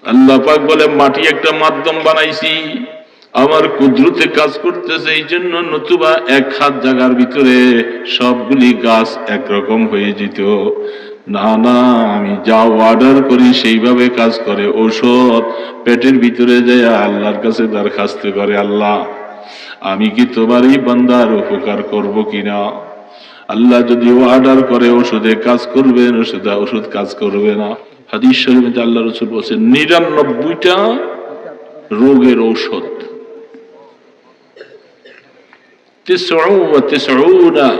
আল্লাহ পাক বলে মাটি একটা মাধ্যম বানাইছি, আমার কুদরতে কাজ করতেছে এই জন্য, নতুবা এক হাত জায়গার ভিতরে সবগুলি গাছ একরকম হয়ে যেত। না না, আমি যা অর্ডার করি সেইভাবে কাজ করে। ঔষধ পেটের ভিতরে যায় আল্লাহর কাছে দরখাস্ত করে, আল্লাহ আমি কি তোমার এই বান্দার উপকার করব কিনা। আল্লাহ যদি অর্ডার করে ওষুধে কাজ করবে, ওষুধ কাজ করবে না। হাদিস শরীফে আল্লাহ রাসূল বলেছেন ৯৯টা রোগের ঔষধ, ৯৯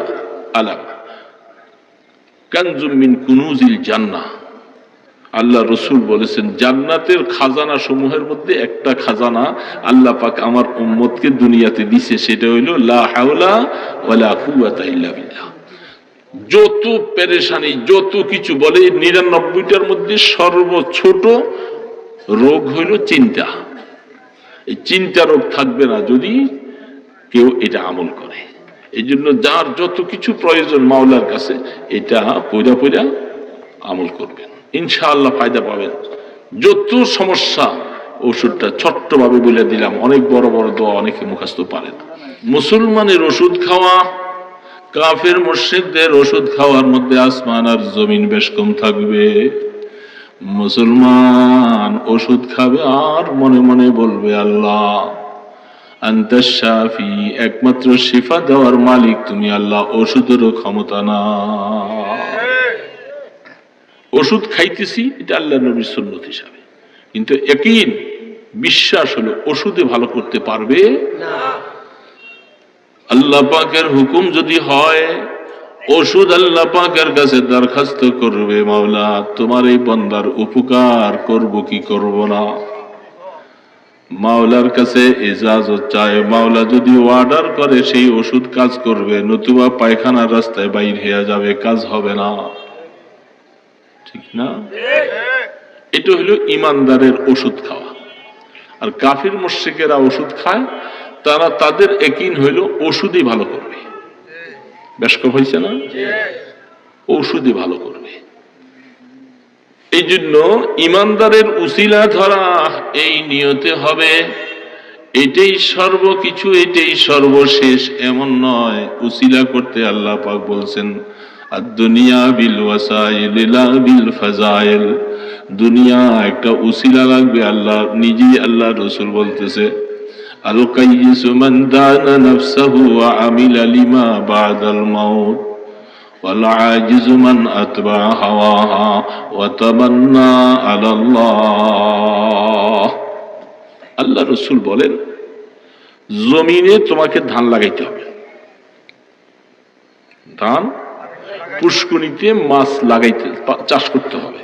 আলাম কানজুম মিন কুনুজিল জান্নাহ। আল্লাহ রাসূল বলেছেন জান্নাতের খাজানা সমূহের মধ্যে একটা খাজানা আল্লাহ পাক আমার উম্মতকে দুনিয়াতে দিয়েছে, সেটা হইল লা হাওলা ওয়ালা কুওয়াতা ইল্লা বিল্লাহ। যত পেরেশানি যত কিছু বলে ৯৯টার মধ্যে সর্বছোট রোগ হইল চিন্তা। এই চিন্তা রোগ থাকবে না যদি কেউ এটা আমল করে। এই জন্য যার যত কিছু প্রয়োজন মাওলার কাছে এটা পয়দা পয়দা আমল করবেন, ইনশাআল্লাহ ফায়দা পাবেন। যত সমস্যা ওষুধটা ছোট্ট ভাবে বলে দিলাম, অনেক বড় বড় দোয়া অনেকে মুখস্থ পারে না। মুসলমানের ওষুধ খাওয়া কাফের মুশরিকদের ওষুধ খাওয়ার মধ্যে আসমান আর জমিন বেশ কম থাকবে। মুসলমান ওষুধ খাবে আর মনে মনে বলবে আল্লাহ আনতা শাফি, একমাত্র শিফা দেওয়ার মালিক তুমি আল্লাহ, ওষুধেরও ক্ষমতা না। ওষুধ খাইতেছি এটা আল্লাহ নবীর সুন্নত হিসাবে, কিন্তু ইয়াকিন বিশ্বাস হলো ওষুধে ভালো করতে পারবে না। আল্লাহ পাকের হুকুম যদি হয় ওষুধ আল্লাহ পাকের কাছে দরখাস্ত করবে, মাওলা তোমার এই বান্দার উপকার করব কি করব না। মাওলার কাছে ইজাজত চায়, মাওলা যদি অর্ডার করে সেই ওষুধ কাজ করবে, নতুবা পায়খানার রাস্তায় বাইর হয়ে যাবে, কাজ হবে না। ঠিক না? এটা হলো ইমানদারের ওষুধ খাওয়া। আর কাফির মুশরিকেরা ওষুধ খায়, তারা তাদের ইয়াকিন হইল ওষুধই ভালো করবে। বেশ কম হয়েছে না? ওষুধই ভালো করবে। এই জন্য ইমানদারের উসিলা ধরা এই নিয়তে হবে এটাই সর্বকিছু, এটাই সর্বশেষ এমন নয়। উসিলা করতে আল্লাহ পাক বলছেন আদ-দুনিয়া বিল ওয়াসাইল লা বিল ফাজাইল, দুনিয়া একটা উসিলা লাগবে। আল্লাহ নিজেই আল্লাহ রাসূল বলতেছে আল কাইয়িসু মান দানা নাফসাহু ওয়া আমিলা লিমা বাদাল মাউত ওয়াল আজিজু মান আতবা হাওয়াহা ওয়া তামান্না আলাল্লাহ। আল্লাহ রাসূল বলেন জমিনে তোমাকে ধান লাগাইতে হবে, ধান পুষ্করিতে মাছ লাগাইতে চাষ করতে হবে,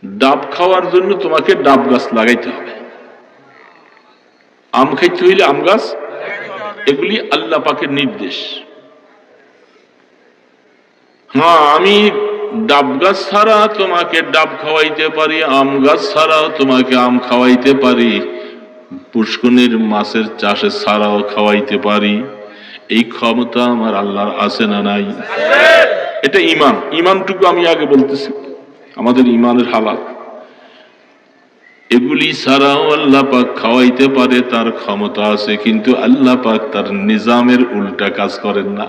ডাব খাওয়ার জন্য তোমাকে ডাব গাছ লাগাইতে হবে, আম খাইতে হইলে আম গাছ, এগুলি আল্লাহ পাকের নির্দেশ। হ্যাঁ, আমি ডাব গাছ ছাড়া তোমাকে ডাব খাওয়াইতে পারি, আম গাছ ছাড়াও তোমাকে আম খাওয়াইতে পারি, পুষ্করিণীর মাছের চাষে ছাড়াও খাওয়াইতে পারি। এই ক্ষমতা আমার আল্লাহর আছে না নাই? এটা ঈমান। ঈমানটুকু আমি আগে বলতেছি, আমাদের ঈমানের হালাত। এগুলি ছাড়াও আল্লাহ পাক খাওয়াইতে পারে, তার ক্ষমতা আছে, কিন্তু আল্লাহ পাক তার নিজামের উল্টা কাজ করেন না।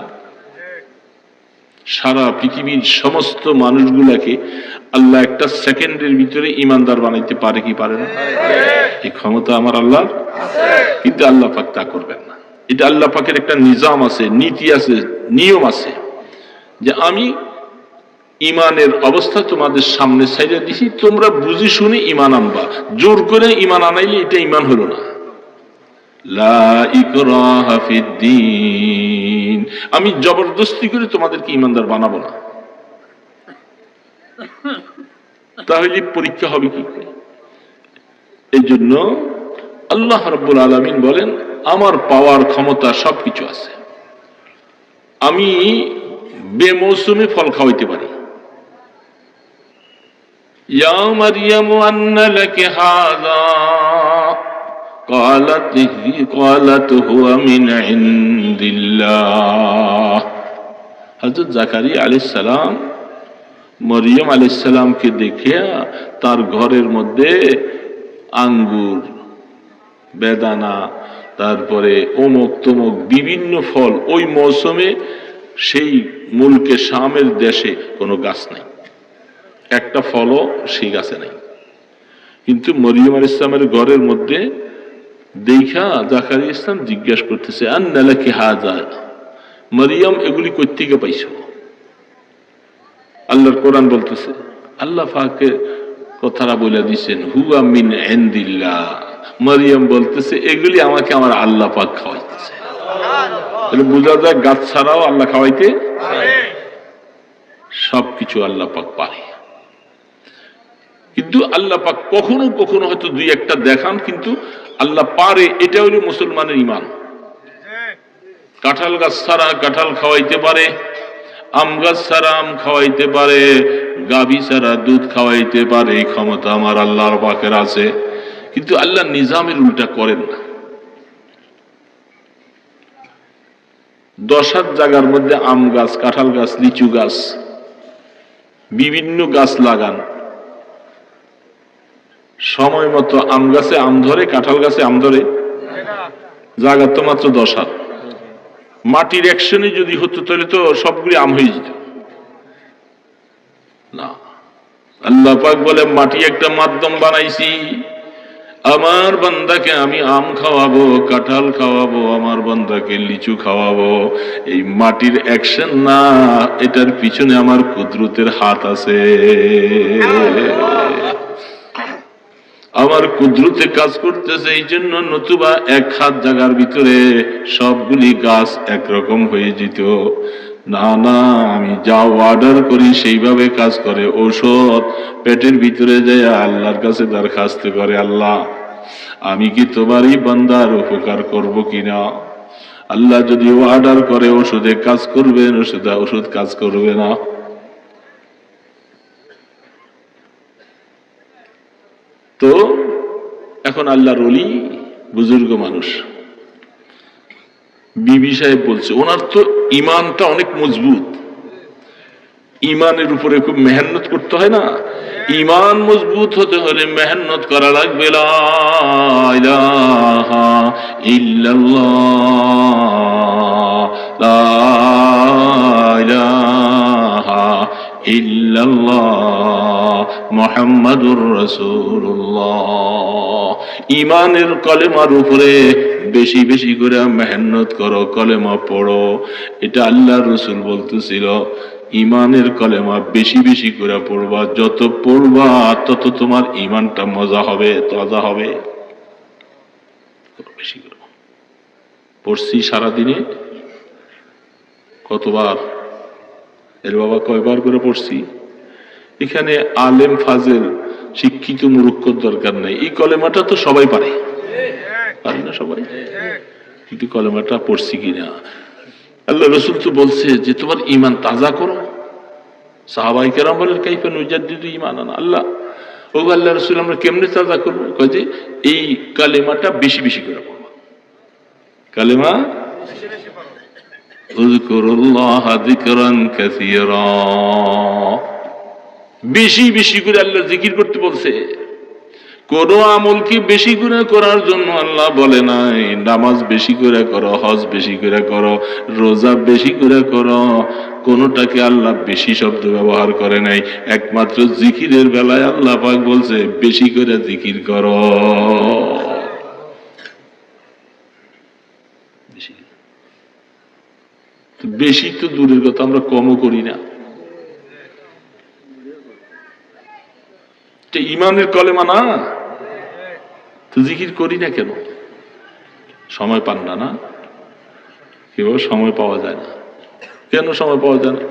সারা পৃথিবীর সমস্ত মানুষগুলাকে আল্লাহ একটা সেকেন্ডের ভিতরে ঈমানদার বানাইতে পারে কি পারে না? এই ক্ষমতা আমার আল্লাহর আছে, কিন্তু আল্লাহ পাক তা করবেন না। এটা আল্লাহ পাকের একটা নিজাম আছে, নীতি আছে, নিয়ম আছে, যে আমি ঈমানের অবস্থা তোমাদের সামনে ছাইড়া দিছি, তোমরা বুঝি শুনে ঈমান আনবা। জোর করে ঈমান আনাইলে এটা ঈমান হলো না। লা ইকরাহা ফিদ্দীন, আমি জবরদস্তি করে তোমাদেরকে ঈমানদার বানাবো না। তাহলে পরীক্ষা হবে কি? এই জন্য আল্লাহ রাব্বুল আলামিন বলেন আমার পাওয়ার ক্ষমতা সবকিছু আছে, আমি বেমৌসুমে ফল খাওয়াইতে পারি। ইয়া মারইয়ামু আন্না লাকি হাযা قالت هو من عند الله। হযরত জাকারিয়া আলাইহিস সালাম মরিয়ম আলাইহিস সালামকে দেখিয়া তার ঘরের মধ্যে আঙ্গুর, বেদানা, তারপরে অমুক তমুক বিভিন্ন ফল, ওই মৌসুমে সেই মুলকে শামের দেশে কোনো গাছ নাই, একটা ফলও সেই গাছে নাই। কিন্তু মরিয়ম আলাইহিস সালামের ঘরের মধ্যে দেখা জাকারিয়া ইসলাম জিজ্ঞাসা করতেছে, আন্না লাকি হাযা, মরিয়ম এগুলি কই থেকে পাইছো? আল্লাহর কোরআন বলতেছে, আল্লাহ পাকের কথাটা বলে দিয়েছেন, হুয়া মিন ইনদিল্লাহ। মরিয়ম বলতেছে এগুলি আমাকে আমার আল্লাহ পাক খাওয়াইতেছে। তাহলে বোঝা যায় গাছ ছাড়াও আল্লাহ খাওয়াইতে সবকিছু আল্লাহ পাক পারে। কিন্তু আল্লাহ পাক কখনো কখনো হয়তো দুই একটা দেখান, কিন্তু আল্লাহ পারে, এটা হলো মুসলমানের ঈমান। কাঁঠাল গাছ ছাড়া কাঁঠাল খাওয়াইতে পারে, আম গাছ ছাড়া আম খাওয়াইতে পারে, গাভী ছাড়া দুধ খাওয়াইতে পারে, এই ক্ষমতা আমার আল্লাহর পাকের আছে। কিন্তু আল্লাহ নিজামের উল্টা করেন না। 10 জায়গার মধ্যে আম গাছ, কাঁঠাল গাছ, লিচু গাছ, বিভিন্ন গাছ লাগান, সময় মতো আম গাছে আম ধরে, কাঁঠাল গাছে আম ধরে, জায়গা তো মাত্র 10। মাটির অ্যাকশনে যদি হতো তাহলে তো সবগুলি আম হয়ে যেত না। আল্লাহ পাক বলে মাটি একটা মাধ্যম বানাইছি, আমার বান্দাকে আমি আম খাওয়াবো, কাঁঠাল খাওয়াবো, আমার বান্দাকে লিচু খাওয়াবো। এই মাটির অ্যাকশন না, এটার পিছনে আমার কুদরতের হাত আছে। আমার কুদরতে কাজ করতেছে, এই জন্য, নতুবা 1 হাত জায়গার ভিতরে সবগুলি গাছ একরকম হয়ে যেত। না না, আমি যা অর্ডার করি সেইভাবে কাজ করে। ঔষধ পেটের ভিতরে যায় আল্লাহর কাছে দরখাস্ত করে, আল্লাহ আমি কি তোমারই বান্দার উপকার করব কিনা? আল্লাহ যদি অর্ডার করে ওষুধে কাজ করবেন, ওষুধ কাজ করবে না। তো এখন আল্লাহর ওলি বুজুর্গ মানুষ বিবি সাহেব বলছে, ওনার তো ইমানটা অনেক মজবুত, ইমানের উপরে খুব মেহনত করতে হয় না? ইমান মজবুত হতে হলে মেহনত করা লাগবে। লা ইলাহা ইল্লাল্লাহ, লা ইলাহা ইল্লাল্লাহ মুহাম্মাদুর রাসূলুল্লাহ। ইমানের কলেমার উপরে বেশি বেশি করে মেহনত করো, কলেমা পড়ো। এটা আল্লাহর রাসূল বলতেছিল, ইমানের কলেমা বেশি বেশি করে পড়বা, যত পড়বা তত তোমার ইমানটা মজা হবে, তাজা হবে। বেশি করে পড়ছি সারাদিনে কতবার, এর বাবা কয়বার করে পড়ছি। এখানে আলেম ফাজেল শিক্ষিত মুরুক্কর দরকার নাই, এই কলেমাটা তো সবাই পারে, পারে না সবাই? কিন্তু কলেমাটা পড়ছি কিনা। আল্লাহ রাসূল তো বলছে যে তোমার ঈমান তাজা করো। সাহাবায়ে কেরাম বলেন, কাইফা নুজাদ্দিদু ঈমানানা, আল্লাহ ও আল্লাহ রাসূল আমরা কেমনে তাজা করব? কয় যে এই কালেমাটা বেশি বেশি করে পড়বা। কালেমা উযকুরুল্লাহ যিকরান কাসীরা, বেশি বেশি করে আল্লাহ জিকির করতে বলছে। কোন আমলকে বেশি করে করার জন্য আল্লাহ বলে নাই নামাজ বেশি করে করো, হজ বেশি করে করো, রোজা বেশি করে করো। কোনটাকে আল্লাহ বেশি শব্দ ব্যবহার করে নাই। একমাত্র জিকিরের বেলায় আল্লাহ পাক বলছে বেশি করে জিকির করো। বেশি তো দূরের কথা, আমরা কমও করি না। ইমানের কলেমা না, তো জিকির করি না কেন? সময় পান না, না? কেউ সময় পাওয়া যায় না। কেন সময় পাওয়া যায় না?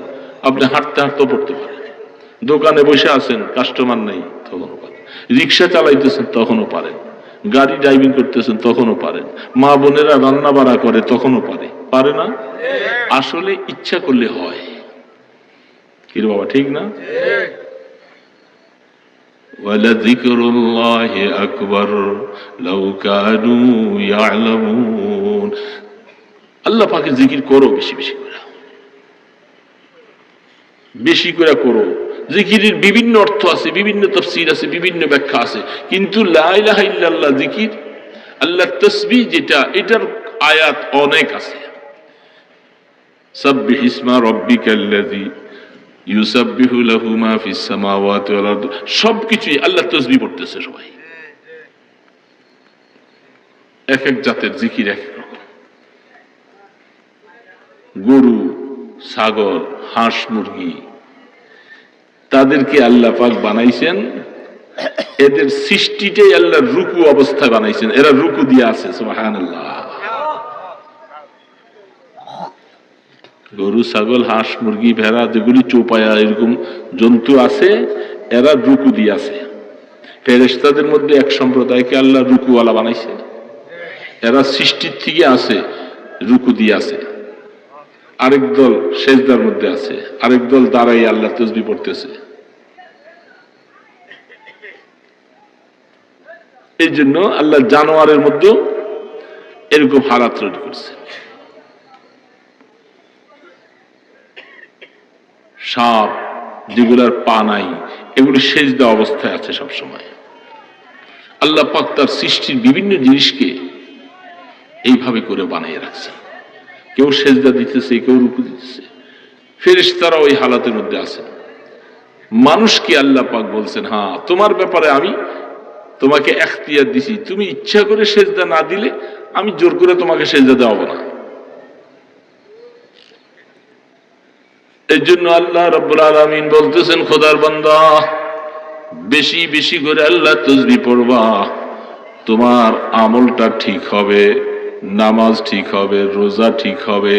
আপনি হাঁটতে হাঁটতেও পড়তে পারেন, দোকানে বসে আছেন, কাস্টমার নেই, তখনও পারেন, রিক্সা চালাইতেছেন তখনও পারেন, গাড়ি ড্রাইভিং করতেছেন তখনও পারেন, মা বোনেরা রান্না বাড়া করে তখনও পারে, পারে না? আসলে ইচ্ছা করলে হয়। কি রে বাবা, ঠিক না? ওয়ালাযিকরুল্লাহি আকবার লাউ কানু ইয়ালামুন। আল্লাহ পাকের জিকির করো বেশি বেশি করে, বেশি করে করো। জিকিরের বিভিন্ন অর্থ আছে, বিভিন্ন তাফসীর আছে, বিভিন্ন ব্যাখ্যা আছে, কিন্তু লা ইলাহা ইল্লাল্লাহ জিকির, আল্লাহর তাসবিহ যেটা, এটার আয়াত অনেক আছে। সাব্বিহ ইসমা রাব্বিকাল্লাযী ইউসাব্বিহু লাহু মা ফিস সামাওয়াতি ওয়াল আরদ, সবকিছুই আল্লাহর তাসবিহ পড়তেছে সবাই। এক এক জাতের জিকির এক এক রকম। গরু, ছাগল, হাঁস, মুরগি, তাদেরকে আল্লাহ পাক বানাইছেন, এদের সৃষ্টিটাই আল্লাহর রুকু অবস্থায় বানাইছেন, এরা রুকু দিয়ে আছে। সুবহানাল্লাহ। গরু, ছাগল, হাঁস, মুরগি, ভেড়া, যেগুলি চৌপায়া এরকম জন্তু আছে, এরা রুকু দিয়ে আছে। ফেরেশতাদের মধ্যে এক সম্প্রদায়কে আল্লাহ রুকুওয়ালা বানাইছে, এরা সৃষ্টির থেকে আছে, রুকু দিয়ে আছে। আরেক দল সেজদার মধ্যে আছে, আরেক দল দাঁড়াই আল্লাহ তাসবিহ পড়তেছে। এই জন্য আল্লাহ জানোয়ারের মধ্যে এরকম হালাত তৈরি করছে। সাপ যেগুলার পা নাই, এগুলি সেজদা অবস্থায় আছে সব সময়। আল্লাহ পাক তার সৃষ্টির বিভিন্ন জিনিসকে এইভাবে করে বানিয়ে রাখছে। কেউ সেজদা দিতেছে, কেউ রুকু দিতেছে, ফেরেশতারা ওই হালাতের মধ্যে আছে। মানুষকে আল্লাহ পাক বলছেন, হ্যাঁ তোমার ব্যাপারে আমি তোমাকে এখতিয়ার দিছি, তুমি ইচ্ছা করে সেজদা না দিলে আমি জোর করে তোমাকে সেজদা দেওয়াবো না। এই জন্য আল্লাহ রাব্বুল আলামিন বলতেছেন, খোদার বান্দা বেশি বেশি করে আল্লাহ তাসবিহ পড়বা, তোমার আমলটা ঠিক হবে, নামাজ ঠিক হবে, রোজা ঠিক হবে,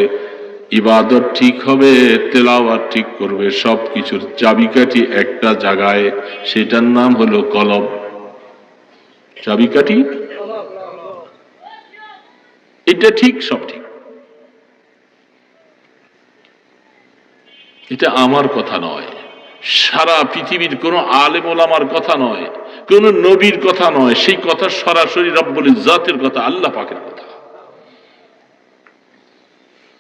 ইবাদত ঠিক হবে, তেলাওয়াত ঠিক করবে। সবকিছুর চাবিকাঠি একটা জায়গায়, সেটার নাম হলো কলব। চাবিকাঠি এটা ঠিক, সব ঠিক। এটা আমার কথা নয়, সারা পৃথিবীর কোন আলেম ওলামার কথা নয়, কোন নবীর কথা নয়, সেই কথা সরাসরি রব্বুল ইজ্জাতের কথা, আল্লাহ পাকের কথা।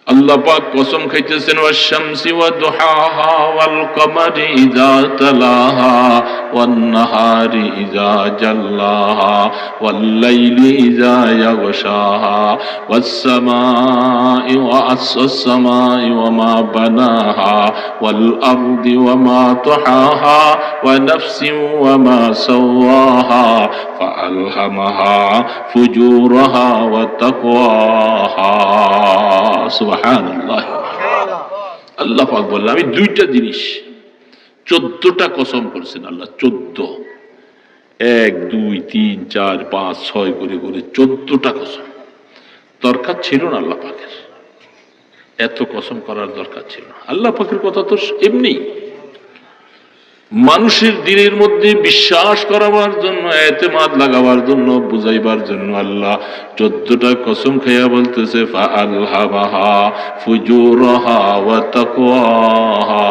আল্লাহ পাক কসম খাইতেছেন, ওয়াশ-শামসি ওয়া-দুহাহা ওয়াল-কমারি ইযা তালাহা ওয়ান-নাহারি ইযা জাল্লাহা ওয়াল-লাইলি ইযা ইয়াগশাহা ওয়াস-সামাই ওয়াস-সামাই ওয়া মা বানাহা ওয়াল-আরদি ওয়া মা তাহাহা ওয়া নাফসিন ওয়া মা সাওয়াহা ফাআলহামাহা ফুজুরাহা ওয়া তাকওয়াহা। সুবহানাল্লাহ। আল্লাহ পাক বললেন, আমি দুইটা জিনিস 14টা কসম করছেন আল্লাহ। 14, 1 2 3 4 5 6 করে করে 14টা কসম। দরকার ছিল না আল্লাহ পাকের, এত কসম করার দরকার ছিল না। আল্লাহ পাকের কথা তো এমনি মানুষের দিনের মধ্যে বিশ্বাস করাবার জন্য, এতেমাদ লাগাবার জন্য, বুঝাইবার জন্য আল্লাহ 14টা কসম খাইয়া বলতেছে, ফাআলহামাহা ফুজুরাহা ওয়া তাকওয়াহা।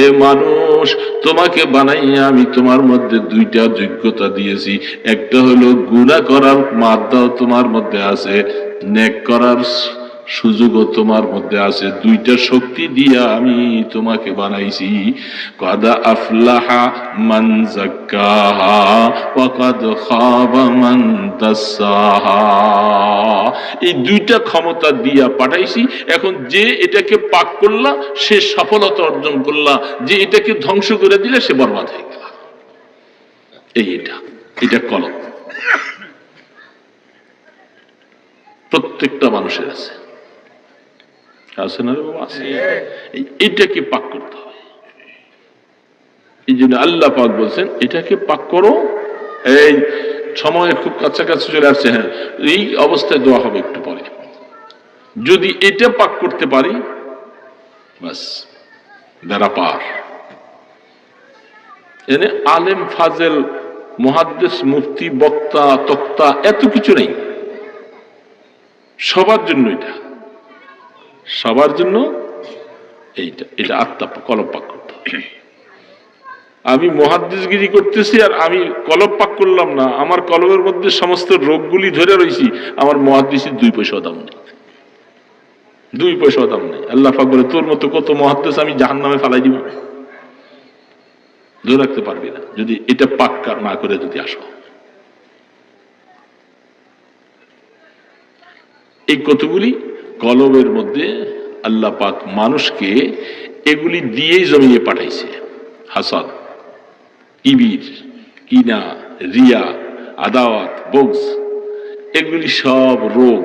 এ মানুষ, তোমাকে বানাইয়া আমি তোমার মধ্যে দুইটা যোগ্যতা দিয়েছি। একটা হলো গুনাহ করার মাত্রা তোমার মধ্যে আছে, নেক করার সুযোগও তোমার মধ্যে আছে। দুইটা শক্তি দিয়া আমি তোমাকে বানাইছি। কাদ আফলাহা মান যাক্কাহা ওয়া কাদ খাবা মান দাসাহা। এই দুইটা ক্ষমতা দিয়া পাঠাইছি। এখন যে এটাকে পাক করলা সে সফলতা অর্জন করলা, যে এটাকে ধ্বংস করে দিলে সে বরবাদ হয়ে গেল। এটা কলম প্রত্যেকটা মানুষের আছে, আছে না রে বাবা? আছে। এটাকে পাক করতে হবে। এই জন্য আল্লাহ পাক বলছেন, এটাকে পাক করো। এই সময় খুব কাছাকাছি চলে আসছে। হ্যাঁ, এই অবস্থায় দোয়া হবে একটু পরে। যদি এটা পাক করতে পারি, বাস বেড়া পার। এনে আলেম, ফাজেল, মুহাদ্দিস, মুফতি, বক্তা, তক্তা এত কিছু নেই। সবার জন্য এটা, সবার জন্য এটা আত্মা কলব পাক করতে হবে। আমি মুহাদ্দিসগিরি করতেছি আর আমি কলব পাক করলাম না, আমার কলবের মধ্যে সমস্ত রোগগুলি ধরে রয়েছি, আমার মুহাদ্দিসের 2 পয়সা দাম নেই, 2 পয়সা দাম নেই। আল্লাহ পাক বলে, তোর মতো কত মুহাদ্দিস আমি জাহান্নামে ফালাই দিব। ধরে রাখতে পারবি না যদি এটা পাক্কা না করে যদি আসো। এই কতগুলি কলবের মধ্যে আল্লাহ পাক মানুষকে এগুলি দিয়েই জমিয়ে পাঠাইছে। হাসাদ, কিবির, কিনা, রিয়া, আদাওয়াত, বগজ, এগুলি সব রোগ।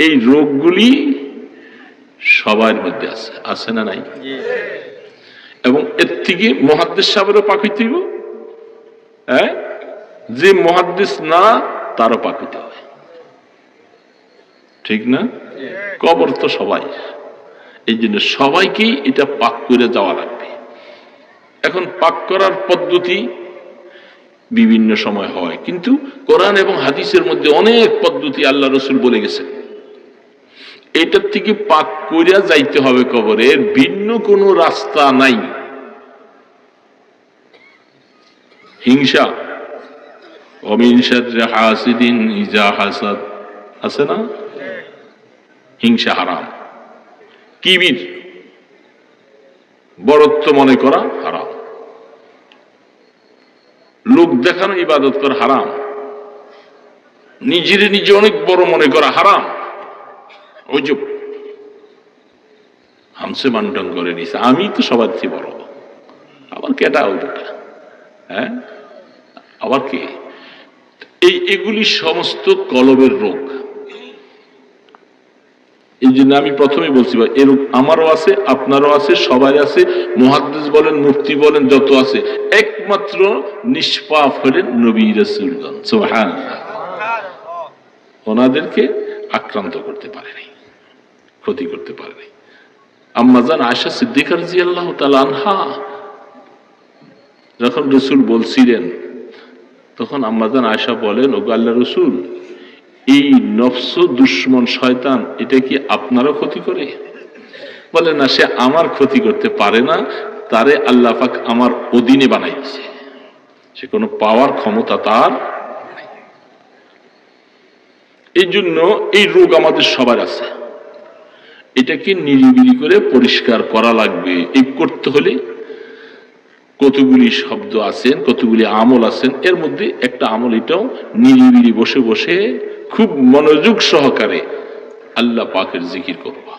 এই রোগগুলি সবার মধ্যে আছে, আছে না নাই? এবং এর থেকে মুহাদ্দিস সাহেবেরও পাক হইতে হইব, যে মুহাদ্দিস না তারও পাক হইতে হবে, ঠিক না? কবর তো সবাই, এই জন্য সবাইকেই এটা পাক করে যাওয়া লাগবে। এখন পাক করার পদ্ধতি বিভিন্ন সময় হয়, কিন্তু কোরআন এবং হাদিসের মধ্যে অনেক পদ্ধতি আল্লাহ রসুল বলে গেছেন। এটার থেকে পাক করিয়া যাইতে হবে কবরে, এর ভিন্ন কোনো রাস্তা নাই। হিংসা, ওমিন শাররি হাসিদিন ইজা হাসাদ, আছে না? হিংসা হারাম। কিবির, বড়ত্ব মনে করা হারাম। লোক দেখানো ইবাদত করা হারাম। নিজের নিজে অনেক বড় মনে করা হারাম। ওই যে হামসে মান্টন করে নিছে, আমি তো সবার চেয়ে বড়, আবার কেটা ওইটা, আবার কে? এগুলি সমস্ত কলবের রোগ। এই জন্য আমি প্রথমেই বলছি ভাই, এর আমারও আছে, আপনারও আছে, সবাই আছে। মুহাদ্দিস বলেন, মুফতি বলেন, যত আছে, একমাত্র নিষ্পাপ হলেন নবী রাসূলগণ, সুবহানাল্লাহ। ওনাদেরকে আক্রান্ত করতে পারে নাই, ক্ষতি করতে পারে নাই। আম্মা জান আয়েশা সিদ্দিকা রাদিয়াল্লাহু তাআলা আনহা যখন রাসূল বলছিলেন, তখন আম্মা জান আয়েশা বলেন, ওগো আল্লাহর রাসূল, এই নফস দুশ্মন শয়তান এটা কি আপনারও ক্ষতি করে? বলে না, সে আমার ক্ষতি করতে পারে না, তারে আল্লাহ পাক আমার অধীনে বানাই দিয়েছে, সে কোনো পাওয়ার ক্ষমতা তার নাই। এই জন্য এই রোগ আমাদের সবার আছে, এটাকে নিরিবিলি করে পরিষ্কার করা লাগবে। এই করতে হলে কতগুলি শব্দ আছেন, কতগুলি আমল আছেন, এর মধ্যে একটা আমল এটাও, নিরিবিলি বসে বসে খুব মনোযোগ সহকারে আল্লাহ পাকের জিকির করবা,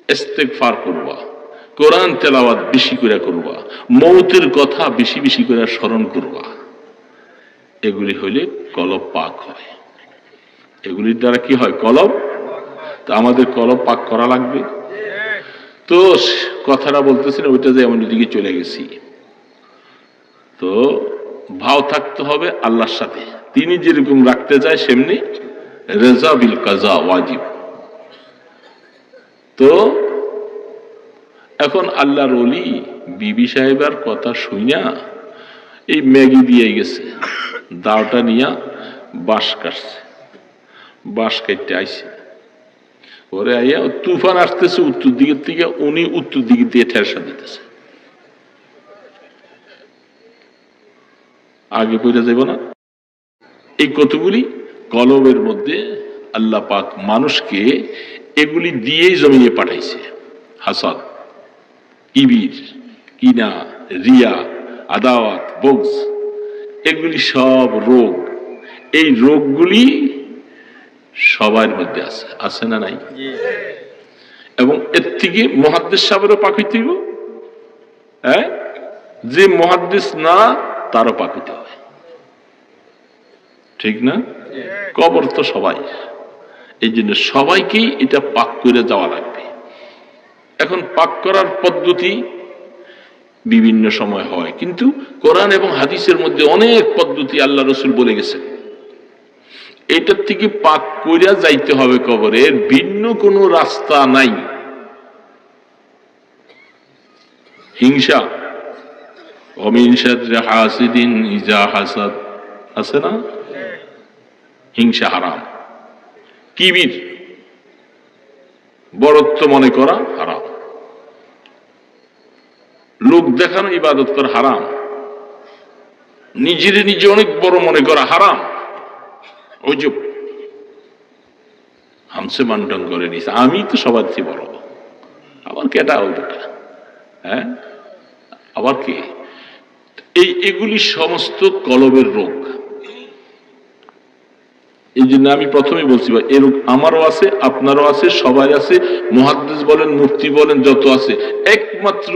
ইস্তেগফার করবা, কোরআন তেলাওয়াত বেশি করে করবা, মৌতের কথা বেশি বেশি করে স্মরণ করবা। এগুলি হইলে কলব পাক হয়। এগুলির দ্বারা কি হয়? কলব। তো আমাদের কলব পাক করা লাগবে। তো কথাটা বলতেছিলাম, ওইটা যে এমন দিকে চলে গেছি। তো ভাও থাকতে হবে আল্লাহর সাথে, তিনি যেরকম রাখতে চায় সেমনি রেজা বিল কাজা ওয়াজিব। তো এখন আল্লাহর ওলি বিবি সাহেবের কথা শুইনা এই ম্যাগি দিয়ে গেছে, দাওটা নিয়া বাঁশ কাটছে, বাঁশ কাটতে আইছে, ওরে আইয়া তুফান আসতেছে উত্তর দিকের থেকে, উনি উত্তর দিকে দিয়ে ঠেরসা দিতেছে, আগে পড়ে যাব না। এই কতগুলি কলবের মধ্যে আল্লাহ পাক মানুষকে এগুলি দিয়েই জমিয়ে পাঠাইছে। হাসাদ, কিবির, কিনা, রিয়া, আদাওয়াত, বগজ, এগুলি সব রোগ। এই রোগগুলি সবার মধ্যে আছে, আছে না নাই? এবং এর থেকে মুহাদ্দিস সাহেবেরও পাক হইতে হইব, যে মুহাদ্দিস না তারও পাক হইতে হবে, ঠিক না? কবর তো সবাই, এই জন্য সবাইকেই এটা পাক করে যাওয়া লাগবে। এখন পাক করার পদ্ধতি বিভিন্ন সময় হয়, কিন্তু কোরআন এবং হাদিসের মধ্যে অনেক পদ্ধতি আল্লাহ রসুল বলে গেছেন। এটার থেকে পাক করিয়া যাইতে হবে কবরে, এর ভিন্ন কোনো রাস্তা নাই। হিংসা, ওমিন শাররি হাসিদিন ইজা হাসাদ, আছে না? হিংসা হারাম। কিবির, বড়ত্ব মনে করা হারাম। লোক দেখানো ইবাদত করা হারাম। নিজের নিজে অনেক বড় মনে করা হারাম। ওই যে হামসে মান্টন করে নিছে, আমি তো সবার চেয়ে বড়, আবার কেটা ওইটা, আবার কে? এগুলি সমস্ত কলবের রোগ। এই জন্য আমি প্রথমে বলছি ভাই, এ রোগ আমারও আছে, আপনারও আছে, সবাই আছে, মুহাদ্দিস বলেন, মুফতি বলেন, যত আছে, একমাত্র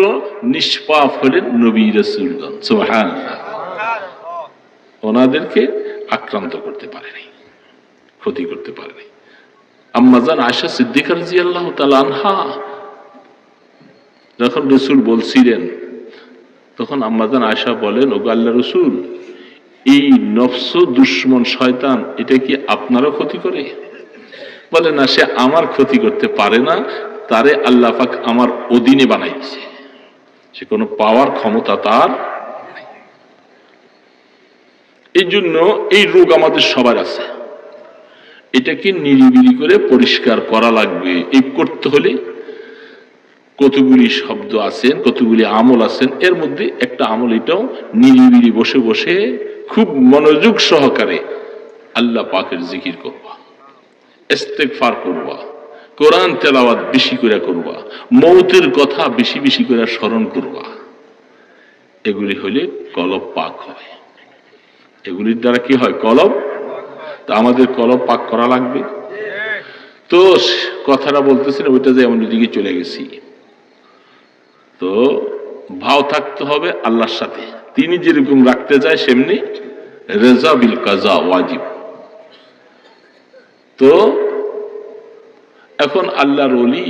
নিষ্পাপ হলেন নবী রাসূলগণ সুবহানাল্লাহ। ওনাদেরকে আক্রান্ত করতে পারেনি, ক্ষতি করতে পারেনি। আম্মাজান আয়েশা সিদ্দিকা রাদিয়াল্লাহু তাআলা আনহা যখন রাসূল বলছিলেন, তখন আম্মাজান আয়েশা বলেন, ওগো আল্লাহর রাসূল, এই নফস দুশ্মন শয়তান এটা কি আপনারও ক্ষতি করে? বলে না, সে আমার ক্ষতি করতে পারে না, তারে আল্লাহ পাক আমার অধীনে বানাইছে, সে কোনো পাওয়ার ক্ষমতা তার। এই জন্য এই রোগ আমাদের সবার আছে, এটাকে নিরিবিলি করে পরিষ্কার করা লাগবে। এই করতে হলে কতগুলি শব্দ আছেন, কতগুলি আমল আছেন, এর মধ্যে একটা আমল এটাও, নিরিবিলি বসে বসে খুব মনোযোগ সহকারে আল্লাহ পাকের জিকির করবা, ইস্তেগফার করবা, কোরআন তেলাওয়াত বেশি করে করবা, মৌতের কথা বেশি বেশি করে স্মরণ করবা। এগুলি হলে কলব পাক হয়। এগুলির দ্বারা কি হয়? কলব। তা আমাদের কলব পাক করা লাগবে। তো কথাটা বলতেছি না, ওইটা যে এমন দিকে চলে গেছি। তো ভাও থাকতে হবে আল্লাহর সাথে, তিনি যেরকম রাখতে চায় সেমনি রেজা বিল কাজা ওয়াজিব। তো এখন আল্লাহর ওলি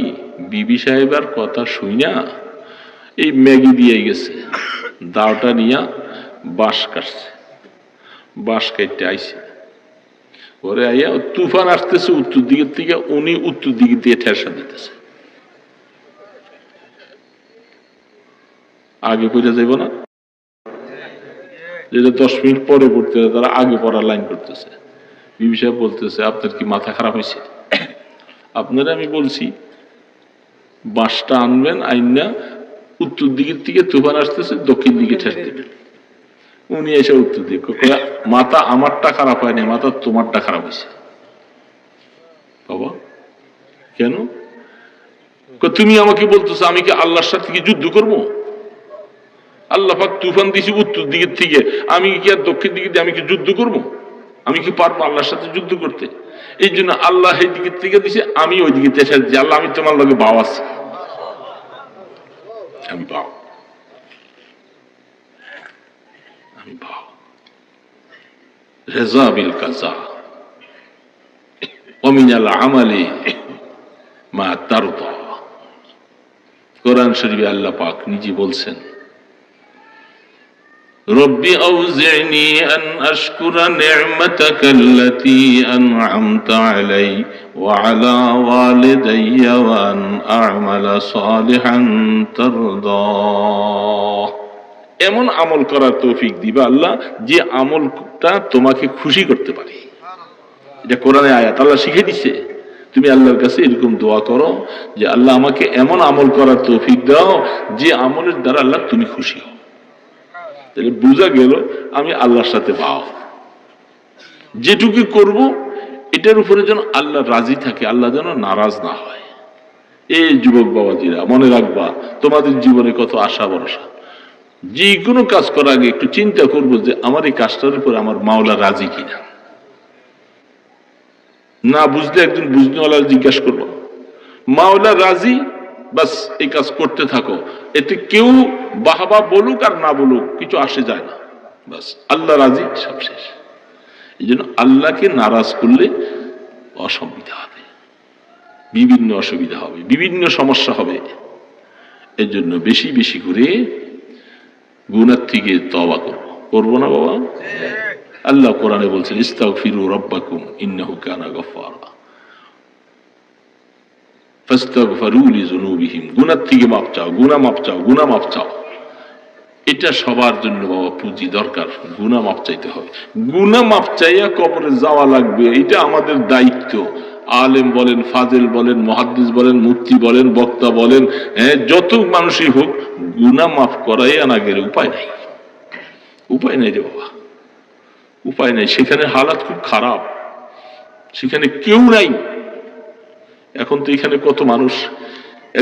বিবি সাহেবের কথা শুইনা এই ম্যাগি দিয়ে গেছে, দাওটা নিয়া বাঁশ কাটছে, বাঁশ কাটতে আইছে, পরে আইয়া তুফান আসতেছে উত্তর দিকের থেকে, উনি উত্তর দিকে দিয়ে ঠেসা দিতেছে। আগে পড়ে যাইব না, যেটা 10 মিনিট পরে পড়তে, তারা আগে পড়ার লাইন করতেছে। বিবি সাহেব বলতেছে, আপনার কি মাথা খারাপ হয়েছে? আপনারা আমি বলছি বাঁশটা আনবেন, আইনা উত্তর দিকের থেকে তুফান আসতেছে, দক্ষিণ দিকে ঠেস দেবেন। উনি এসে উত্তর দিকে, মাথা আমারটা খারাপ হয়নি, মাথা তোমারটা খারাপ হয়েছে। বাবা কেন? তুমি আমাকে বলতেছো আমি কি আল্লাহর সাথে কি যুদ্ধ করবো? আল্লাহ পাক তুফান দিয়েছি উত্তর দিকের থেকে, আমি কি আর দক্ষিণ দিকে দিয়ে আমি কি যুদ্ধ করব? আমি কি পারবো আল্লাহর সাথে যুদ্ধ করতে? এই জন্য আল্লাহ এই দিকের থেকে দিছে, আমি ওই দিকে চেষ্টা দিচ্ছি। আল্লাহ আমি তোমার লগে বাও আছি, আমি বাও, আমি বাও। রেজা বিল কাজা ওয়া মিনাল আমালি মা তারদা। কোরআন শরীফে আল্লাহ পাক নিজে বলছেন, রব্বি আউজি'নি আন আশকুরা নি'মাতাকা আল্লাতী আন'আমতা আলাই ওয়া আলা ওয়ালিদাইয়া ওয়া আন আ'মালা সালিহান তারদা। এমন আমল করার তৌফিক দিবা আল্লাহ, যে আমলটা তোমাকে খুশি করতে পারে। এটা কোরআনে আয়াত, আল্লাহ শিখিয়ে দিচ্ছে। তুমি আল্লাহর কাছে এরকম দোয়া করো যে আল্লাহ আমাকে এমন আমল করার তৌফিক দাও যে আমলের দ্বারা আল্লাহ তুমি খুশি হও। তাহলে বোঝা গেল আমি আল্লাহর সাথে পাও, যেটুকু করব এটার উপরে যেন আল্লাহ রাজি থাকে, আল্লাহ যেন নারাজ না হয়। এই যুবক বাবাজিরা মনে রাখবা, তোমাদের জীবনে কত আশা ভরসা। যে কোনো কাজ করার আগে একটু চিন্তা করবো যে আমার এই কাজটার উপর আমার মাওলা রাজি কিনা। না বুঝলে একজন বুঝনেওয়ালা জিজ্ঞাসা করবো, মাওলা রাজি, বাস এই কাজ করতে থাকো। এতে কেউ বাহবা বলুক আর না বলুক কিছু আসে যায় না, বাস আল্লাহ রাজি, সব শেষ। এই জন্য আল্লাহকে নারাজ করলে অসুবিধা হবে, বিভিন্ন অসুবিধা হবে, বিভিন্ন সমস্যা হবে। এর জন্য বেশি বেশি করে গুনাহ থেকে তওবা করবো না বাবা? আল্লাহ কোরআনে বলছেন, ইস্তাগফিরু রাব্বাকুম ইন্নাহু কানা গফফারা ফাস্তাগফিরু লিযুনুবিহিম। গুনাহ থেকে মাপ চাও, গুনাহ মাপ চাও, গুনাহ মাপ চাও। এটা সবার জন্য বাবা পুঁজি দরকার, গুনাহ মাপ চাইতে হবে। গুনাহ মাপ চাইয়া কবরে যাওয়া লাগবে, এটা আমাদের দায়িত্ব। আলেম বলেন, ফাজেল বলেন, মুহাদ্দিস বলেন, মুফতি বলেন, বক্তা বলেন, যত মানুষই হোক, গুনাহ মাফ করাই আনা গেলে উপায় নাই। উপায় নাই রে বাবা, উপায় নাই। সেখানে হালাত খুব খারাপ, সেখানে কেউ নাই। এখন তো এখানে কত মানুষ,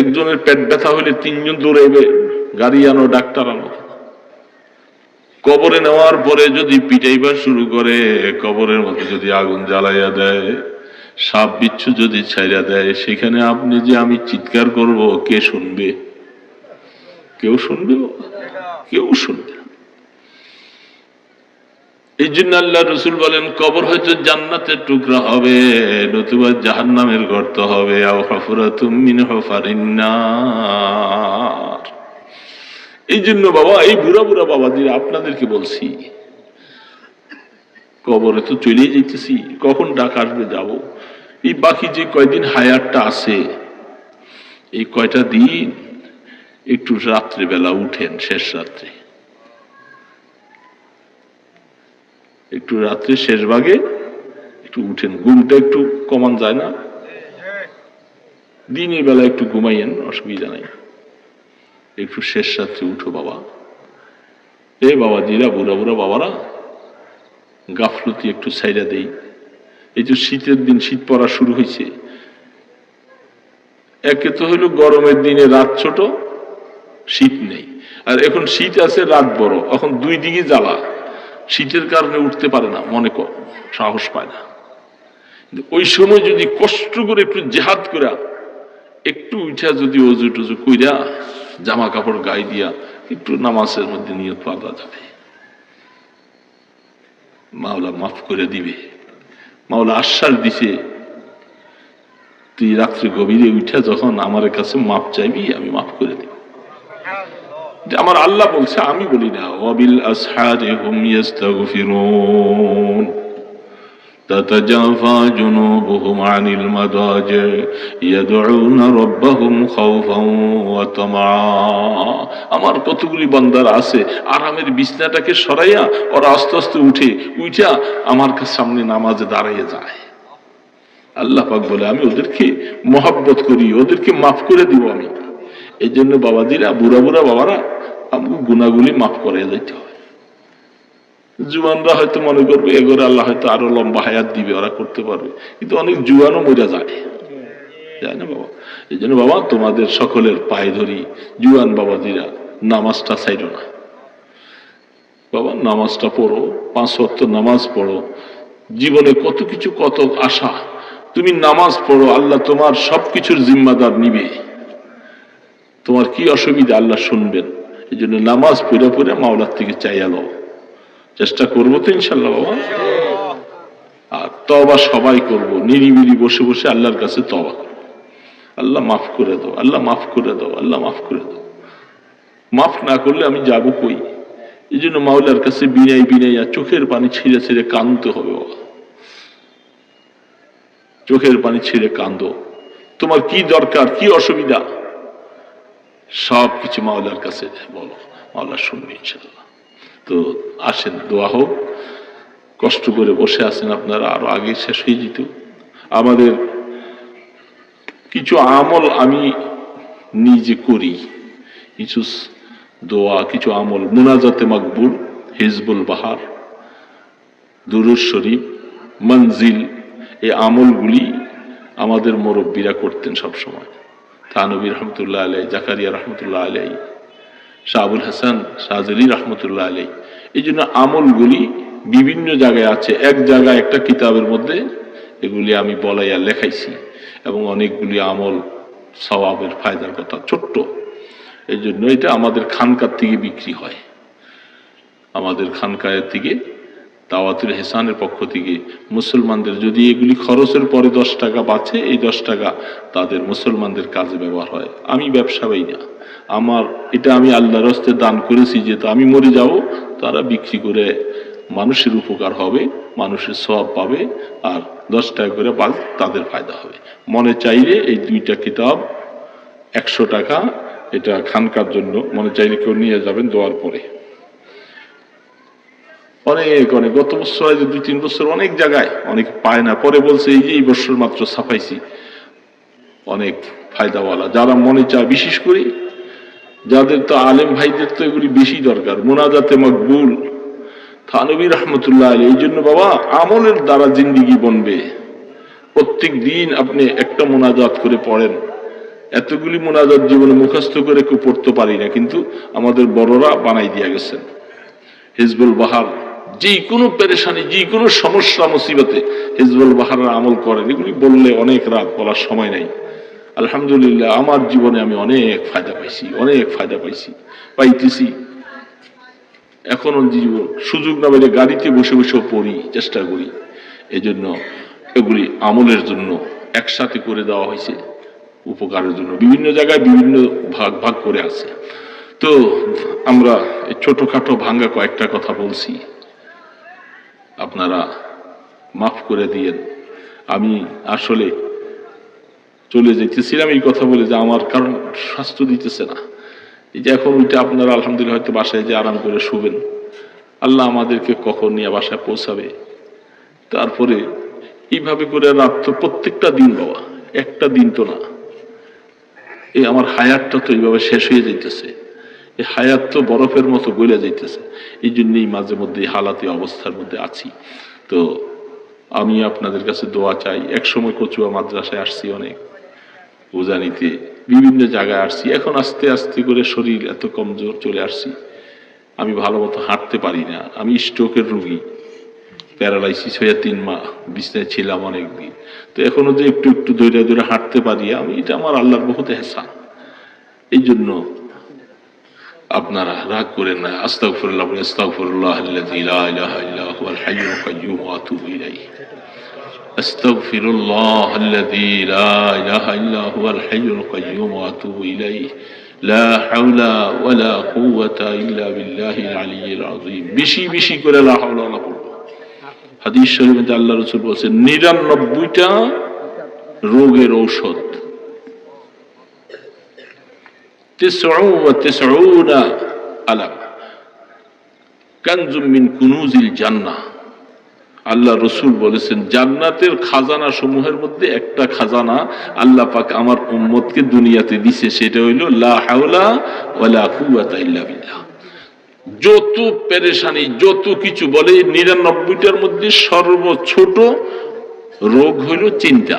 একজনের পেট ব্যথা হলে 3 জন দৌড়াইবে, গাড়ি আনো, ডাক্তার আনো। কবরে নেওয়ার পরে যদি পিটাইবার শুরু করে, কবরের মধ্যে যদি আগুন জ্বালাইয়া দেয়, সাপ বিচ্ছু যদি ছাইরা দেয়, সেখানে আপনি যে আমি চিৎকার করব, কে শুনবে? কেউ শুনবে? কেউ শুনবে না। এই জন্য আল্লাহ রসুল বলেন, কবর হয়তো জান্নাতের টুকরা হবে, নতুবা জাহান্নামের গর্ত হবে। আও হুফরাতুম মিন হুফারিন নার। এই জন্য বাবা, এই বুড়া বুড়া বাবাজিরা আপনাদেরকে বলছি, কবরে তো চলেই যেতেছি, কখন ডাক আসবে যাব। এই বাকি যে কয়দিন হায়াতটা আছে, এই কয়টা দিন একটু রাত্রিবেলা উঠেন, শেষ রাত্রে, একটু রাত্রে শেষ ভাগে একটু উঠেন, ঘুমটা একটু কমান যায় না? দিনের বেলা একটু ঘুমাইয়েন, অসুবিধা নাই, একটু শেষ রাত্রে উঠো বাবা। এ বাবাজিরা, বুড়া বুড়া বাবারা, গাফলতি একটু ছাইরা দেই। এই যে শীতের দিন, শীত পড়া শুরু হয়েছে, একে তো হইল গরমের দিনে রাত ছোট, শীত নেই, আর এখন শীত আছে, রাত বড়, এখন দুই দিকে জ্বালা। শীতের কারণে উঠতে পারে না, মনে কর সাহস পায় না। ওই সময় যদি কষ্ট করে একটু জেহাদ করা, একটু উঠা যদি অজু টজু কইরা, জামা কাপড় গায়ে দিয়া একটু নামাজের মধ্যে নিয়ত পাওয়া যাবে, মাওলা মাফ করে দিবে। মাওলা আশ্বাস দিছে, তুই রাত্রে গভীরে উঠা যখন আমার কাছে মাপ চাইবি, আমি মাফ করে দিব। আমার আল্লাহ বলছে, আমি বলি না। ওয়াবিল আসহারি হুম ইস্তাগফিরুন তাতাজাফা জুনুবুহুম আনিল মাদাজি ইয়াদউনা রাব্বাহুম খাওফান ওয়া তামআ। আমার কতগুলি বান্দার আছে, আরামের বিছনাটাকে সরাইয়া ওরা আস্তে আস্তে উঠা আমার সামনে নামাজে দাঁড়িয়ে যায়। আল্লাহ পাক বলে, আমি ওদেরকে মহব্বত করি, ওদেরকে মাফ করে দিব আমি। এই জন্য বাবাজিরা, বুড়া বুড়া বাবারা, আমাকে গুনাহগুলি মাফ করে দিতে হয়। জুয়ানরা হয়তো মনে করবে এগোরে আল্লাহ হয়তো আরো লম্বা হায়াত দিবে, ওরা করতে পারবে, কিন্তু অনেক জুয়ানও মরে যায় না বাবা। এই জন্য বাবা, তোমাদের সকলের পায়ে ধরি, জুয়ান বাবাজিরা, নামাজটা ছাইরো না বাবা, নামাজটা পড়ো, 5 ওয়াক্ত নামাজ পড়ো। জীবনে কত কিছু, কত আশা। তুমি নামাজ পড়ো, আল্লাহ তোমার সবকিছুর জিম্মাদার নিবে। তোমার কি অসুবিধা, আল্লাহ শুনবেন। এই জন্য নামাজ পড়ে পড়ে মাওলার থেকে চাইয়া লও। চেষ্টা করবো তো ইনশাল্লাহ বাবা। আর তওবা সবাই করব, নিরিবিলি বসে বসে আল্লাহর কাছে তওবা করব, আল্লাহ মাফ করে দাও, আল্লাহ মাফ করে দাও, আল্লাহ মাফ করে দাও। মাফ না করলে আমি যাব কই? এই জন্য মাওলার কাছে বিনাই বিনাইয়া চোখের পানি ছিঁড়ে ছিঁড়ে কাঁদতে হবে বাবা। চোখের পানি ছিঁড়ে কাঁদো, তোমার কি দরকার, কি অসুবিধা, সব কিছু মাওলার কাছে বলো, মাওলা শুনবে ইনশাল্লাহ। তো আসেন, দোয়া হোক। কষ্ট করে বসে আছেন আপনারা, আরো আগে শেষ হয়ে যেত। আমাদের কিছু আমল আমি নিজে করি, কিছু দোয়া, কিছু আমল, মুনাজাতে মাকবুল, হিজবুল বাহার, দুরূদ শরীফ, মঞ্জিল, এই আমলগুলি আমাদের মুরব্বীরা করতেন সব সময়। থানবী রহমতুল্লাহ আলাই, জাকারিয়া রহমতুল্লাহ আলাই, শাহ আবুল হাসান শাহজালি রহমতুল্লাহ আলাই। এই জন্য আমলগুলি বিভিন্ন জায়গায় আছে, এক জায়গায় একটা কিতাবের মধ্যে এগুলি আমি বলাইয়া লেখাইছি, এবং অনেকগুলি আমল সওয়াবের ফায়দার কথা, ছোট্ট। এই জন্য এটা আমাদের খানকার থেকে বিক্রি হয়, আমাদের খানকায়ের থেকে, দাওয়াতুল হেসানের পক্ষ থেকে মুসলমানদের যদি এগুলি খরচের পরে 10 টাকা বাঁচে, এই 10 টাকা তাদের মুসলমানদের কাজে ব্যবহার হয়। আমি ব্যবসায়ী না, আমার এটা আমি আল্লাহর রাস্তায় দান করেছি, যেহেতু আমি মরে যাব, তারা বিক্রি করে মানুষের উপকার হবে, মানুষের সওয়াব পাবে, আর 10 টাকা করে বাদ তাদের ফায়দা হবে। মনে চাইলে এই 2টা কিতাব 100 টাকা, এটা খানকার জন্য, মনে চাইলে কেউ নিয়ে যাবেন দোয়ার পরে। অনেক অনেক গত বছর, 2-3 বছর অনেক জায়গায় অনেক পায় না, পরে বলছে এই যে এই বছর মাত্র ছাপাইছি। অনেক ফায়দাওয়ালা, যারা মনে চায়, বিশেষ করে যাদের তো আলেম ভাইদের তো এগুলি বেশি দরকার। মুনাজাতে মাকবুল, থানবী রহমতুল্লাহ আলাইহি। এই জন্য বাবা, আমলের দ্বারা জিন্দেগি বনবে। প্রত্যেক দিন আপনি একটা মুনাজাত করে পড়েন। এতগুলি মুনাজাত জীবনে মুখস্থ করে কেউ পড়তে পারি না, কিন্তু আমাদের বড়রা বানাই দিয়া গেছেন। হিজবুল বাহার যে কোনো পেরেশানি, যে কোনো সমস্যা মুসিবতে হিজবুল বাহারের আমল করেন। এগুলি বললে অনেক রাত, বলার সময় নেই। আলহামদুলিল্লাহ আমার জীবনে আমি অনেক ফায়দা পাইছি, অনেক ফায়দা পাইতেছি। এখনো জীবন সুযোগ না পেলে গাড়িতে বসে বসেও পড়ি, চেষ্টা করি। এই জন্য এগুলি আমলের জন্য একসাথে করে দেওয়া হয়েছে, উপকারের জন্য। বিভিন্ন জায়গায় বিভিন্ন ভাগ ভাগ করে আছে। তো আমরা ছোটখাটো ভাঙ্গা কয়েকটা কথা বলছি, আপনারা মাফ করে দিয়েন। আমি আসলে চলে যেতেছিলাম এই কথা বলে যে আমার কারণ স্বাস্থ্য দিতেছে না। এই যে এখন ওইটা আপনারা আলহামদুলিল্লাহ হয়তো বাসায় যে আরাম করে শুবেন, আল্লাহ আমাদেরকে কখন নিয়ে বাসায় পৌঁছাবে। তারপরে এইভাবে করে রাত তো প্রত্যেকটা দিন বাবা, একটা দিন তো না। এই আমার হায়াতটা তো এইভাবে শেষ হয়ে যাইতেছে, এই হায়াত তো বরফের মতো গলে যাইতেছে। এই জন্যই মাঝে মধ্যে হালাতে অবস্থার মধ্যে আছি। তো আমি আপনাদের কাছে দোয়া চাই। একসময় কচুয়া মাদ্রাসায় আসছি, অনেক বোঝা নিতে বিভিন্ন জায়গায় আসছি। এখন আস্তে আস্তে করে শরীর এত কমজোর চলে আসছি, আমি ভালো মতো হাঁটতে পারি না। আমি স্ট্রোকের রোগী, প্যারালাইসিস হয়ে 3 মাস বিছনায় ছিলাম অনেকদিন। তো এখনো যে একটু একটু দৌড়ে দৌড়ে হাঁটতে পারি আমি, এটা আমার আল্লাহর বহুত এহসান। এই জন্য আপনারা রাগ করেন না। আস্তাগফিরুল্লাহ, আস্তাগফিরুল্লাহ আল্লাযী লা ইলাহা ইল্লা হুয়াল হাইয়ুল কাইয়্যুম ওয়া আতুবু ইলাইহি। আস্তাগফিরুল্লাহ আল্লাযী লা ইলাহা ইল্লা হুয়াল হাইয়ুল কাইয়্যুম ওয়া আতুবু ইলাইহি। লা হাওলা ওয়ালা কুওয়াতা ইল্লা বিল্লাহিল আলিয়্যিল আযীম। বেশি বেশি করে লা হাওলা ওয়ালা কুওয়াতা। হাদিস শরীফে আল্লাহ রাসূল বলেছেন 99টা রোগের ঔষধ, 99 আলাম কানজুম মিন কুনুজিল জান্নাহ। আল্লাহ রাসূল বলেছেন জান্নাতের খাজানা সমূহের মধ্যে একটা খাজানা আল্লাহ পাক আমার উম্মতকে দুনিয়াতে দিয়েছে, সেটা হইল লা হাওলা ওয়ালা কুওয়াতা ইল্লা বিল্লাহ। যত পেরেশানি, যত কিছু বলে 99টার মধ্যে সর্বছোট রোগ হইল চিন্তা।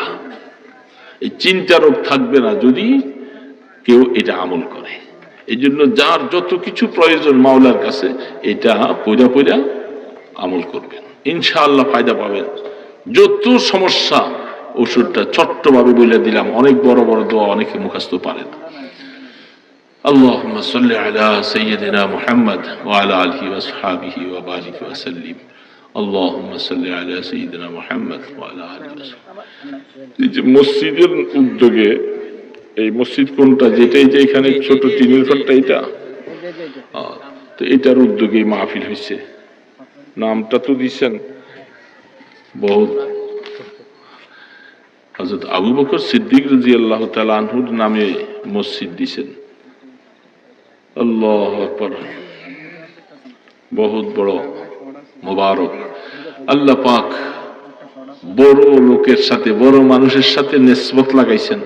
এই চিন্তা রোগ থাকবে না যদি কেউ এটা আমল করে। এই জন্য যার যত কিছু প্রয়োজন মাওলার কাছে এটা পয়রা পয়রা আমল করবেন, ইনশাআল্লাহ ফায়দা পাবেন। যত সমস্যা ওষুধটা ছোট্টভাবে বলে দিলাম, অনেক বড় বড় দোয়া অনেকে মুখস্থ পারে না। আল্লাহুম্মা সাল্লি আলা সাইয়্যিদিনা মুহাম্মদ ওয়া আলা আলিহি ওয়া আসহাবিহি ওয়া বারিক ওয়া সাল্লিম। আল্লাহুম্মা সাল্লি আলা সাইয়্যিদিনা মুহাম্মদ ওয়া আলা আলিহি ওয়া আসহাবিহি। এই যে মসজিদের উদ্যোগে, এই মসজিদ কোনটা, যেটাই যে এখানে ছোট টিনের ঘরটা, এটা তো এটার উদ্যোগে মাহফিল হয়েছে। নামটা তো দিচ্ছেন বহুত, হযরত আবু বকর সিদ্দিক রাদিয়াল্লাহু তাআলা আনহুর নামে মসজিদ দিছেন। আল্লাহু আকবার, বহুত বড় মোবারক। আল্লাহ পাক বড় লোকের সাথে, বড় মানুষের সাথে নিসবত লাগাইছেন।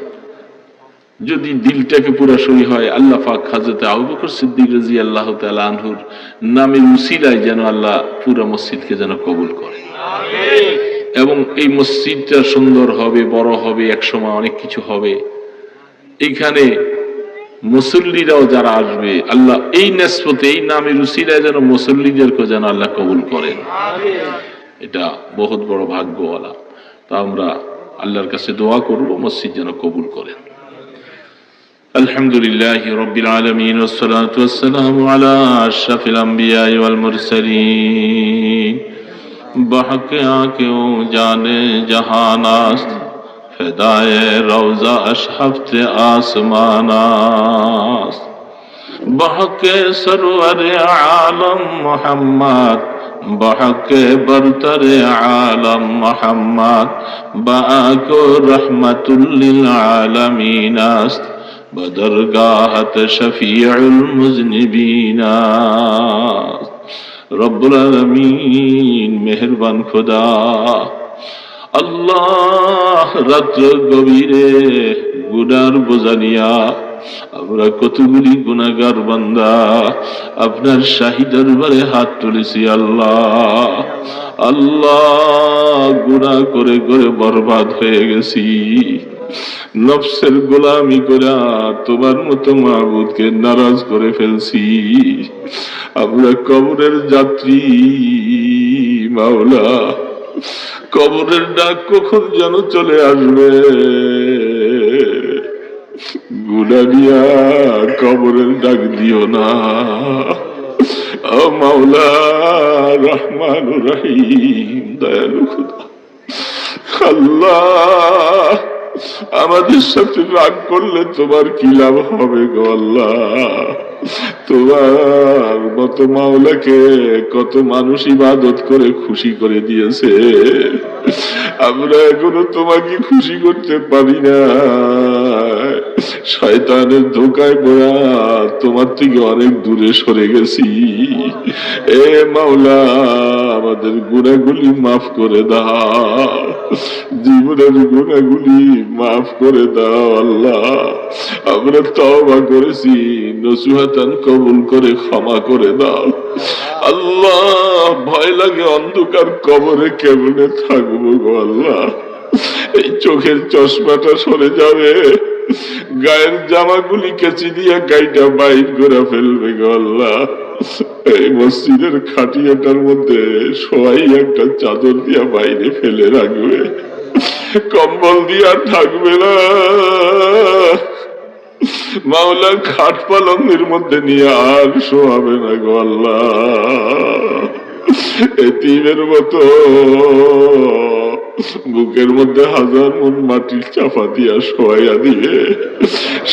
যদি দিলটাকে পুরা সই হয়, আল্লাহ পাক হযরত আবু বকর সিদ্দিক রাদিয়াল্লাহু তাআলা আনহুর নামের উসিলায় যেন আল্লাহ পুরো মসজিদকে যেন কবুল করে, আমিন। এবং এই মসজিদটা সুন্দর হবে, বড় হবে, একসময় অনেক কিছু হবে। এইখানে মুসল্লিরাও যারা আসবে, আল্লাহ এই নিসবতে, এই নামের উসিলায় যেন মুসল্লিদেরকে যেন আল্লাহ কবুল করেন, আমিন। এটা বহুত বড় ভাগ্যওয়ালা। তা আমরা আল্লাহর কাছে দোয়া করব মসজিদ যেন কবুল করেন। আলহামদুলিল্লাহি রাব্বিল আলামিন ওয়াসসালাতু ওয়াসসালামু আলা আশরাফিল আমবিয়া ওয়াল মুরসালিন। বাহকে আঁকে ও জানে জাহানাস্ত, ফেদায়ে রওজা আশহাফতে আসমানাস্ত। বাহকে সরওয়ারে আলম মুহাম্মদ, বাহকে বরতরে আলম মুহাম্মদ। বাকো রহমাতুল লিল আলামিন আস্ত, বদরগাহত শফিউল মুজনিবিন। রব্বুল আলামিন মেহেরবান খোদা, আল্লাহ রাত্র গভীরে গুনার বোঝা নিয়া আমরা কতগুলি গুনাহগার বান্দা আপনার শাহী দরবারে হাত তুলেছি। আল্লাহ আল্লাহ গুনাহ করে করে বরবাদ হয়ে গেছি, নফসের গোলামি করে তোমার মতো মাবুদকে নারাজ করে ফেলছি। আমরা কবরের যাত্রী মাওলা, কবরের ডাক কখন যেন চলে আসবে, গুনাহ নিয়া কবরের ডাক দিও না। ও মাওলা রহমান রহিম দয়ালু খোদা, আল্লাহ আমাদের সাথে রাগ করলে তোমার কি লাভ হবে গো আল্লাহ? তোমার মতো মাওলাকে কত মানুষ ইবাদত করে খুশি করে দিয়েছে, আমরা এখনো তোমাকে খুশি করতে পারি না। শয়তানের ধোকায় পড়া তোমার থেকে অনেক দূরে সরে গেছি। এ মাওলা আমাদের গুনাহগুলি মাফ করে দাও, জীবনের গুনাহগুলি মাফ করে দাও আল্লাহ। আমরা তওবা করেছি, নসিহতান কবুল করে ক্ষমা করে দাও আল্লাহ। ভয় লাগে অন্ধকার কবরে কেমনে থাকবো গো আল্লাহ। এই চোখের চশমাটা সরে যাবে, গায়ের জামাগুলি কেচি দিয়ে গাইটা বাইর করে ফেলবে গো আল্লাহ। এই মসজিদের খাটিয়াটার মধ্যে সবাই একটা চাদর দিয়া বাইরে ফেলে রাখবে, কম্বল দিয়া থাকবে না মাওলা। খাট পালঙ্গের মধ্যে নিয়ে আর শোয়াবে না গো আল্লাহ। এতিমের মতো বুকের মধ্যে হাজার মন মাটির চাপা দিয়া শোয়াইয়া দিবে,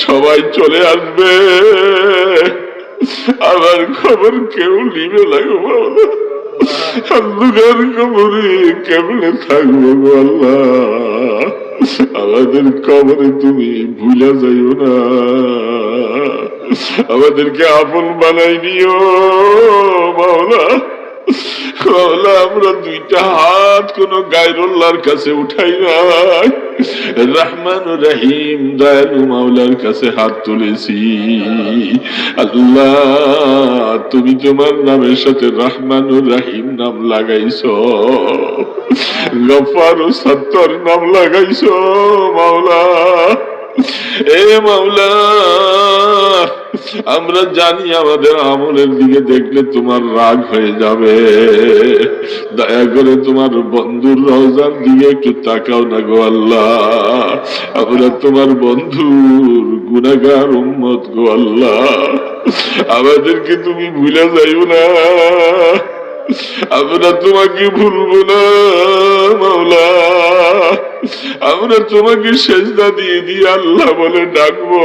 সবাই চলে আসবে, আমার খবর কেউ নিবে না গো মাওলা। অন্ধকার কবরে কেমনে থাকবো গো আল্লাহ। আমাদের কবরে তুমি ভুলে যাইও না, আমাদেরকে আপন বানাই নিও মাওলা। মাওলা আমরা দুইটা হাত কোন গায়রুল্লাহর কাছে উঠাই নাই, রহমান রহিম দয়ালু মাওলার কাছে হাত তুলেছি। আল্লাহ তুমি তোমার নামের সাথে রহমান রহিম নাম লাগাইছো, গফফার ও সত্তর নাম লাগাইছো মাওলা। এ মাওলা আমরা জানি আমাদের আমলের দিকে দেখলে তোমার রাগ হয়ে যাবে, দয়া করে তোমার বন্ধুর রওজার দিকে একটু তাকাও না গো আল্লাহ। আমরা তোমার বন্ধুর গুনাহগার উম্মত গো আল্লাহ, আমাদেরকে তুমি ভুলে যাইও না, আমরা তোমাকে ভুলবো না মাওলা। আমরা তোমাকে সেজদা দিয়ে দিয়ে আল্লাহ বলে ডাকবো।